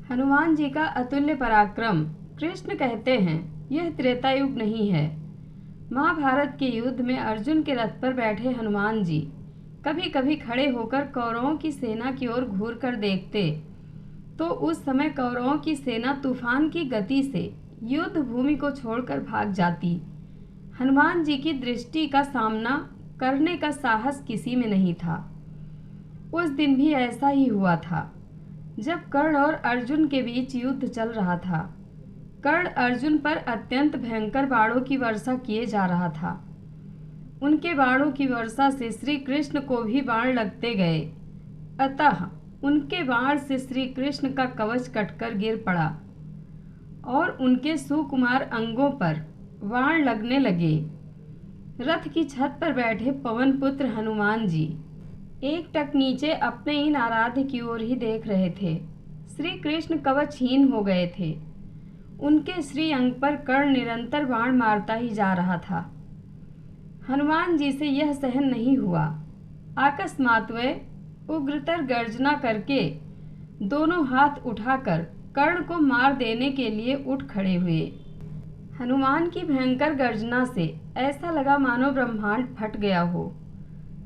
हनुमान जी का अतुल्य पराक्रम। कृष्ण कहते हैं यह त्रेता युग नहीं है। महाभारत के युद्ध में अर्जुन के रथ पर बैठे हनुमान जी कभी कभी खड़े होकर कौरवों की सेना की ओर घूर कर देखते तो उस समय कौरवों की सेना तूफान की गति से युद्ध भूमि को छोड़कर भाग जाती। हनुमान जी की दृष्टि का सामना करने का साहस किसी में नहीं था। उस दिन भी ऐसा ही हुआ था। जब कर्ण और अर्जुन के बीच युद्ध चल रहा था, कर्ण अर्जुन पर अत्यंत भयंकर बाणों की वर्षा किए जा रहा था। उनके बाणों की वर्षा से श्री कृष्ण को भी बाण लगते गए, अतः उनके बाण से श्री कृष्ण का कवच कटकर गिर पड़ा और उनके सुकुमार अंगों पर बाण लगने लगे। रथ की छत पर बैठे पवन पुत्र हनुमान जी एकटक नीचे अपने इन आराध्य की ओर ही देख रहे थे। श्री कृष्ण कवचहीन हो गए थे। उनके श्री अंग पर कर्ण निरंतर बाण मारता ही जा रहा था। हनुमान जी से यह सहन नहीं हुआ। अकस्मात वे उग्रतर गर्जना करके दोनों हाथ उठाकर कर्ण को मार देने के लिए उठ खड़े हुए। हनुमान की भयंकर गर्जना से ऐसा लगा मानो ब्रह्मांड फट गया हो।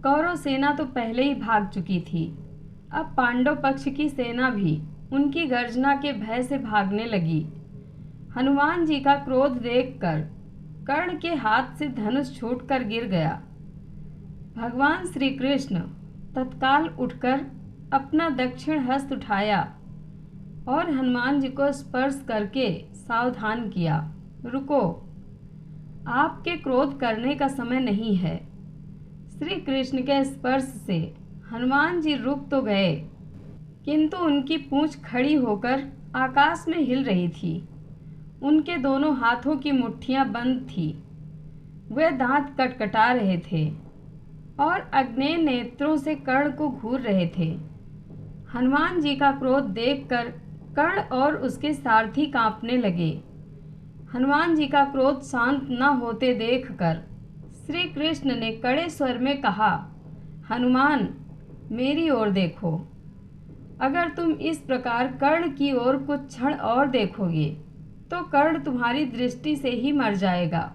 कौरव सेना तो पहले ही भाग चुकी थी, अब पांडव पक्ष की सेना भी उनकी गर्जना के भय से भागने लगी। हनुमान जी का क्रोध देखकर कर्ण के हाथ से धनुष छूटकर गिर गया। भगवान श्री कृष्ण तत्काल उठकर अपना दक्षिण हस्त उठाया और हनुमान जी को स्पर्श करके सावधान किया, रुको, आपके क्रोध करने का समय नहीं है। श्री कृष्ण के स्पर्श से हनुमान जी रुक तो गए, किंतु उनकी पूंछ खड़ी होकर आकाश में हिल रही थी। उनके दोनों हाथों की मुट्ठियां बंद थी। वे दांत कटकटा रहे थे और अग्नेय नेत्रों से कर्ण को घूर रहे थे। हनुमान जी का क्रोध देखकर कर्ण और उसके सारथी कांपने लगे। हनुमान जी का क्रोध शांत न होते देखकर श्री कृष्ण ने कड़े स्वर में कहा, हनुमान, मेरी ओर देखो। अगर तुम इस प्रकार कर्ण की ओर कुछ क्षण और देखोगे तो कर्ण तुम्हारी दृष्टि से ही मर जाएगा।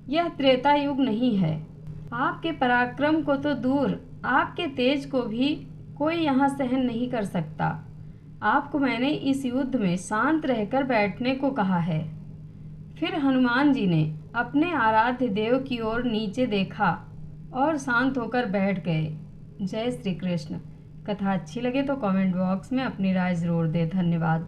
यह त्रेता युग नहीं है। आपके पराक्रम को तो दूर, आपके तेज को भी कोई यहाँ सहन नहीं कर सकता। आपको मैंने इस युद्ध में शांत रहकर बैठने को कहा है। फिर हनुमान जी ने अपने आराध्य देव की ओर नीचे देखा और शांत होकर बैठ गए। जय श्री कृष्ण। कथा अच्छी लगे तो कमेंट बॉक्स में अपनी राय जरूर दें। धन्यवाद।